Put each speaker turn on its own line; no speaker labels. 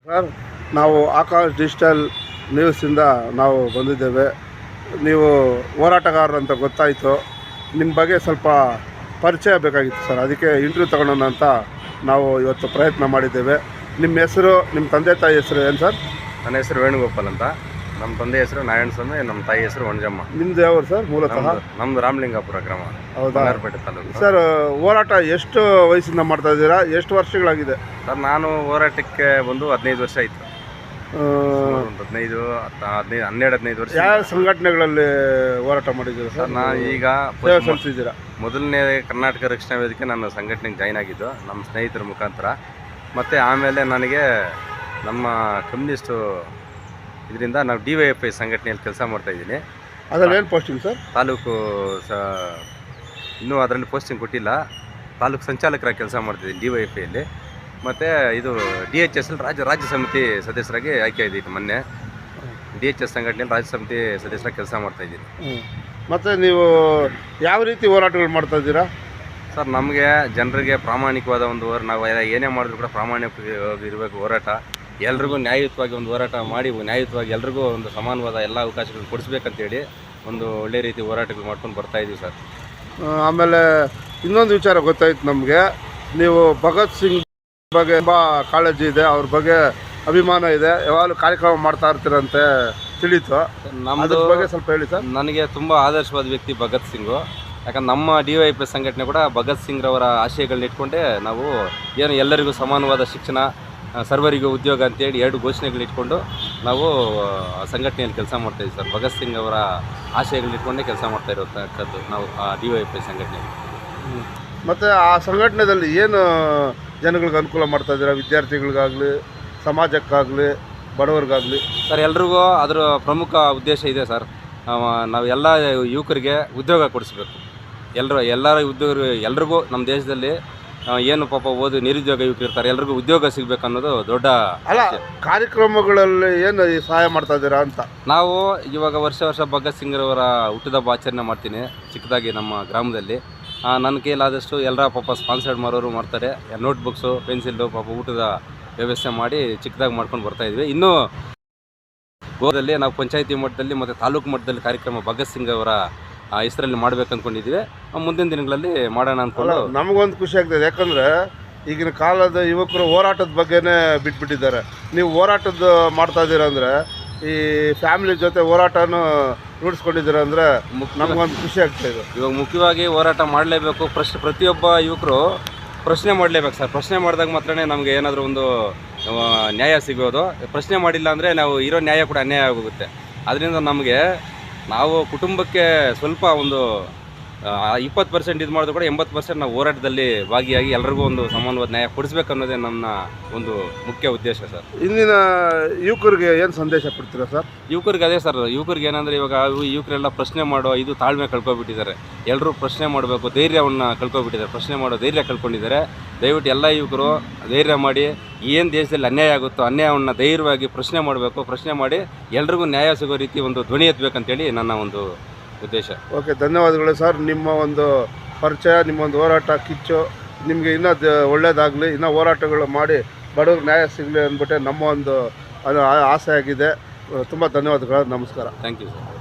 Sir, ನಾವು Akash digital ನ್ಯೂಸಿಂದ ನಾವು ಬಂದಿದ್ದೇವೆ. ನೀವು ಹೋರಾಟಗಾರರು ಅಂತ ಗೊತ್ತಾಯಿತು. ನಿಮ್ಮ ಬಗ್ಗೆ ಸ್ವಲ್ಪ ಪರಿಚಯ ಬೇಕಾಗಿತ್ತು ಸರ್, ಅದಕ್ಕೆ ಇಂಟರ್ವ್ಯೂ ತಗೊಳ್ಳೋಣ ಅಂತ ನಾವು ಇವತ್ತು ಪ್ರಯತ್ನ ಮಾಡಿದ್ದೇವೆ. ನಿಮ್ಮ ಹೆಸರು, ನಿಮ್ಮ ತಂದೆ ತಾಯಿ ಹೆಸರು ಏನು ಸರ್?
ನನ್ನ ಹೆಸರು ವೇಣುಗೋಪಾಲ್ ಅಂತ. ನಮ್ಮ ತಂದೆ ಹೆಸರು ನಾರಾಯಣ ಸ್ವಾಮಿ, ನಮ್ಮ ತಾಯಿ ಹೆಸರು ವಣಜಮ್ಮ.
ನಿಮ್ಮದು ಯಾವರು ಸರ್ ಮೂಲತಃ?
ನಮ್ಮದು ರಾಮಲಿಂಗಾಪುರ ಗ್ರಾಮ,
ಹೌದಾ?
ಬಂಗಾರಪೇಟೆ ತಾಲೂಕು.
ಸರ್, ಹೋರಾಟ ಎಷ್ಟು ವಯಸ್ಸಿಂದ ಮಾಡ್ತಾ ಇದ್ದೀರಾ? ಎಷ್ಟು ವರ್ಷಗಳಾಗಿದೆ
ಸರ್? ನಾನು ಹೋರಾಟಕ್ಕೆ ಬಂದು 15 ವರ್ಷ ಆಯಿತು. 12 ವರ್ಷ.
ಯಾವ ಸಂಘಟನೆಗಳಲ್ಲಿ ಹೋರಾಟ ಮಾಡಿದ್ದೀರಾ ಸರ್?
ನಾನು ಈಗ
ಸಲ್ಲಿಸಿದ್ದೀರಾ?
ಮೊದಲನೇ ಕರ್ನಾಟಕ ರಕ್ಷಣಾ ವೇದಿಕೆ ನಾನು ಸಂಘಟನೆಗೆ ಜಾಯ್ನ್ ಆಗಿದ್ದು ನಮ್ಮ ಸ್ನೇಹಿತರ ಮುಖಾಂತರ. ಮತ್ತು ಆಮೇಲೆ ನನಗೆ ನಮ್ಮ ಕಮ್ಯುನಿಸ್ಟು ಇದರಿಂದ ನಾವು DYFI ಸಂಘಟನೆಯಲ್ಲಿ ಕೆಲಸ ಮಾಡ್ತಾಯಿದ್ದೀನಿ.
ಅದರಲ್ಲಿ ಏನು ಪೋಸ್ಟಿಂಗ್ ಸರ್?
ತಾಲೂಕು ಇನ್ನೂ ಅದರಲ್ಲಿ ಪೋಸ್ಟಿಂಗ್ ಕೊಟ್ಟಿಲ್ಲ. ತಾಲೂಕು ಸಂಚಾಲಕರಾಗಿ ಕೆಲಸ ಮಾಡ್ತಿದ್ದೀನಿ DYFIಯಲ್ಲಿ. ಮತ್ತು ಇದು DHS ರಾಜ್ಯ ಸಮಿತಿ ಸದಸ್ಯರಾಗಿ ಆಯ್ಕೆ ಆಗಿದ್ದೀನಿ. ಮೊನ್ನೆ DHS ಸಂಘಟನೆಯಲ್ಲಿ ರಾಜ್ಯ ಸಮಿತಿ ಸದಸ್ಯರಾಗಿ ಕೆಲಸ ಮಾಡ್ತಾಯಿದ್ದೀನಿ.
ಮತ್ತು ನೀವು ಯಾವ ರೀತಿ ಹೋರಾಟಗಳು ಮಾಡ್ತಾ ಇದ್ದೀರಾ
ಸರ್? ನಮಗೆ ಜನರಿಗೆ ಪ್ರಾಮಾಣಿಕವಾದ ಒಂದು ನಾವು ಏನೇ ಮಾಡಿದ್ರು ಕೂಡ ಪ್ರಾಮಾಣಿಕವಾಗಿ ಇರಬೇಕು. ಹೋರಾಟ ಎಲ್ರಿಗೂ ನ್ಯಾಯಯುತವಾಗಿ ಒಂದು ಹೋರಾಟ ಮಾಡಿ ನ್ಯಾಯಯುತವಾಗಿ ಎಲ್ರಿಗೂ ಒಂದು ಸಮಾನವಾದ ಎಲ್ಲ ಅವಕಾಶಗಳನ್ನು ಕೊಡಿಸ್ಬೇಕಂತೇಳಿ ಒಂದು ಒಳ್ಳೆ ರೀತಿ ಹೋರಾಟಗಳು ಮಾಡ್ಕೊಂಡು ಬರ್ತಾಯಿದ್ದೀವಿ ಸರ್.
ಆಮೇಲೆ ಇನ್ನೊಂದು ವಿಚಾರ ಗೊತ್ತಾಯ್ತು ನಮಗೆ, ನೀವು ಭಗತ್ ಸಿಂಗ್ ಬಗ್ಗೆ ತುಂಬ ಕಾಳಜಿ ಇದೆ, ಅವ್ರ ಬಗ್ಗೆ ಅಭಿಮಾನ ಇದೆ, ಯಾವಾಗಲೂ ಕಾರ್ಯಕ್ರಮ ಮಾಡ್ತಾ ಇರ್ತೀರಂತೆ ತಿಳಿತು. ಅದ್ರ ಬಗ್ಗೆ ಸ್ವಲ್ಪ ಹೇಳಿ ಸರ್.
ನನಗೆ ತುಂಬ ಆದರ್ಶವಾದ ವ್ಯಕ್ತಿ ಭಗತ್ ಸಿಂಗು. ಯಾಕಂದ್ರೆ ನಮ್ಮ DYFI ಸಂಘಟನೆ ಕೂಡ ಭಗತ್ ಸಿಂಗ್ರವರ ಆಶಯಗಳನ್ನ ಇಟ್ಕೊಂಡೇ ನಾವು ಏನು ಎಲ್ಲರಿಗೂ ಸಮಾನವಾದ ಶಿಕ್ಷಣ, ಸರ್ವರಿಗೂ ಉದ್ಯೋಗ ಅಂತೇಳಿ 2 ಘೋಷಣೆಗಳು ಇಟ್ಕೊಂಡು ನಾವು ಸಂಘಟನೆಯಲ್ಲಿ ಕೆಲಸ ಮಾಡ್ತಾಯಿದ್ದೀವಿ ಸರ್. ಭಗತ್ ಸಿಂಗ್ ಅವರ ಆಶಯಗಳನ್ನ ಇಟ್ಕೊಂಡೇ ಕೆಲಸ ಮಾಡ್ತಾ ಇರೋತಕ್ಕದ್ದು ನಾವು DYFI ಸಂಘಟನೆಯಲ್ಲಿ.
ಮತ್ತು ಆ ಸಂಘಟನೆಯಲ್ಲಿ ಏನು ಜನಗಳಿಗೆ ಅನುಕೂಲ ಮಾಡ್ತಾ ಇದ್ದೀರಾ? ವಿದ್ಯಾರ್ಥಿಗಳಿಗಾಗಲಿ, ಸಮಾಜಕ್ಕಾಗಲಿ, ಬಡವರಿಗಾಗಲಿ?
ಸರ್, ಎಲ್ರಿಗೂ ಅದರ ಪ್ರಮುಖ ಉದ್ದೇಶ ಇದೆ ಸರ್. ನಾವು ಎಲ್ಲ ಯುವಕರಿಗೆ ಉದ್ಯೋಗ ಕೊಡಿಸ್ಬೇಕು. ಎಲ್ಲರ ಉದ್ಯೋಗ ಎಲ್ರಿಗೂ ನಮ್ಮ ದೇಶದಲ್ಲಿ ಏನು ಪಾಪ ನಿರುದ್ಯೋಗ ಯುವಕರು ಇರ್ತಾರೆ, ಎಲ್ರಿಗೂ ಉದ್ಯೋಗ ಸಿಗಬೇಕು ಅನ್ನೋದು ದೊಡ್ಡ
ಅಲ್ಲ. ಕಾರ್ಯಕ್ರಮಗಳಲ್ಲಿ ಏನು ಸಹಾಯ ಮಾಡ್ತಾ ಇದ್ದೀರಾ ಅಂತ?
ನಾವು ಇವಾಗ ವರ್ಷ ಭಗತ್ ಸಿಂಗ್ರವರ ಹುಟ್ಟಿದಬ್ಬ ಆಚರಣೆ ಮಾಡ್ತೀನಿ ಚಿಕ್ಕದಾಗಿ ನಮ್ಮ ಗ್ರಾಮದಲ್ಲಿ. ನನ್ನ ಕೈಲಾದಷ್ಟು ಎಲ್ಲರ ಪಾಪ ಸ್ಪಾನ್ಸರ್ಡ್ ಮಾಡೋರು ಮಾಡ್ತಾರೆ. ನೋಟ್ಬುಕ್ಸು, ಪೆನ್ಸಿಲ್ಲು, ಪಾಪ ಊಟದ ವ್ಯವಸ್ಥೆ ಮಾಡಿ ಚಿಕ್ಕದಾಗಿ ಮಾಡ್ಕೊಂಡು ಬರ್ತಾಯಿದ್ವಿ. ಇನ್ನೂ ಗೋದಲ್ಲಿ ನಾವು ಪಂಚಾಯತಿ ಮಟ್ಟದಲ್ಲಿ ಮತ್ತು ತಾಲೂಕು ಮಟ್ಟದಲ್ಲಿ ಕಾರ್ಯಕ್ರಮ ಭಗತ್ ಸಿಂಗ್ ಅವರ ಹೆಸರಲ್ಲಿ ಮಾಡ್ಬೇಕು ಅಂದ್ಕೊಂಡಿದ್ದೀವಿ. ಮುಂದಿನ ದಿನಗಳಲ್ಲಿ ಮಾಡೋಣ ಅಂದ್ಕೊಂಡು
ನಮಗೊಂದು ಖುಷಿ ಆಗ್ತದೆ. ಯಾಕಂದರೆ ಈಗಿನ ಕಾಲದ ಯುವಕರು ಹೋರಾಟದ ಬಗ್ಗೆನೇ ಬಿಟ್ಬಿಟ್ಟಿದ್ದಾರೆ. ನೀವು ಹೋರಾಟದ ಮಾಡ್ತಾ ಇದ್ದೀರ ಅಂದರೆ ಈ ಫ್ಯಾಮಿಲಿ ಜೊತೆ ಹೋರಾಟನೂ ರೂಢಿಸ್ಕೊಂಡಿದ್ದೀರ ಅಂದರೆ ನಮಗೊಂದು ಖುಷಿ ಆಗ್ತಾಯಿದೆ.
ಇವಾಗ ಮುಖ್ಯವಾಗಿ ಹೋರಾಟ ಮಾಡಲೇಬೇಕು. ಪ್ರತಿಯೊಬ್ಬ ಯುವಕರು ಪ್ರಶ್ನೆ ಮಾಡಲೇಬೇಕು ಸರ್. ಪ್ರಶ್ನೆ ಮಾಡಿದಾಗ ಮಾತ್ರನೇ ನಮಗೆ ಏನಾದರೂ ಒಂದು ನ್ಯಾಯ ಸಿಗೋದು. ಪ್ರಶ್ನೆ ಮಾಡಿಲ್ಲ ಅಂದರೆ ನಾವು ಇರೋ ನ್ಯಾಯ ಕೂಡ ಅನ್ಯಾಯ ಆಗೋಗುತ್ತೆ. ಅದರಿಂದ ನಮಗೆ ನಾವು ಕುಟುಂಬಕ್ಕೆ ಸ್ವಲ್ಪ ಒಂದು 20% ಇದು ಮಾಡಿದ್ರು ಕೂಡ 80% ನಾವು ಹೋರಾಟದಲ್ಲಿ ಭಾಗಿಯಾಗಿ ಎಲ್ರಿಗೂ ಒಂದು ಸಮಾನವಾದ ನ್ಯಾಯ ಕೊಡಿಸ್ಬೇಕು ಅನ್ನೋದೇ ನನ್ನ ಒಂದು ಮುಖ್ಯ ಉದ್ದೇಶ ಸರ್.
ಇಂದಿನ ಯುವಕರಿಗೆ ಏನು ಸಂದೇಶ ಕೊಡ್ತೀರಾ ಸರ್?
ಯುವಕರಿಗೆ ಅದೇ ಸರ್, ಯುವಕರಿಗೆ ಏನಂದರೆ ಇವಾಗ ಯುವಕರೆಲ್ಲ ಪ್ರಶ್ನೆ ಮಾಡೋ ಇದು ತಾಳ್ಮೆ ಕಳ್ಕೊಬಿಟ್ಟಿದ್ದಾರೆ. ಎಲ್ಲರೂ ಪ್ರಶ್ನೆ ಮಾಡಬೇಕು, ಧೈರ್ಯವನ್ನು ಕಳ್ಕೊಬಿಟ್ಟಿದ್ದಾರೆ. ಪ್ರಶ್ನೆ ಮಾಡೋ ಧೈರ್ಯ ಕಳ್ಕೊಂಡಿದ್ದಾರೆ. ದಯವಿಟ್ಟು ಎಲ್ಲ ಯುವಕರು ಧೈರ್ಯ ಮಾಡಿ, ಏನು ದೇಶದಲ್ಲಿ ಅನ್ಯಾಯ ಆಗುತ್ತೋ ಅನ್ಯಾಯವನ್ನು ಧೈರ್ಯವಾಗಿ ಪ್ರಶ್ನೆ ಮಾಡಬೇಕು. ಪ್ರಶ್ನೆ ಮಾಡಿ ಎಲ್ರಿಗೂ ನ್ಯಾಯ ಸಿಗೋ ರೀತಿ ಒಂದು ಧ್ವನಿ ಎತ್ತಬೇಕಂತೇಳಿ ನನ್ನ ಒಂದು ಉದ್ದೇಶ.
ಓಕೆ, ಧನ್ಯವಾದಗಳು ಸರ್. ನಿಮ್ಮ ಒಂದು ಪರಿಚಯ, ನಿಮ್ಮ ಒಂದು ಹೋರಾಟ ಕಿಚ್ಚು ನಿಮಗೆ ಇನ್ನೂ ಒಳ್ಳೆಯದಾಗಲಿ, ಇನ್ನೂ ಹೋರಾಟಗಳು ಮಾಡಿ ಬಡವ್ರಿಗೆ ನ್ಯಾಯ ಸಿಗಲಿ ಅಂದ್ಬಿಟ್ಟೆ ನಮ್ಮ ಒಂದು ಆಸೆ ಆಗಿದೆ. ತುಂಬ ಧನ್ಯವಾದಗಳು. ನಮಸ್ಕಾರ.
Thank you sir.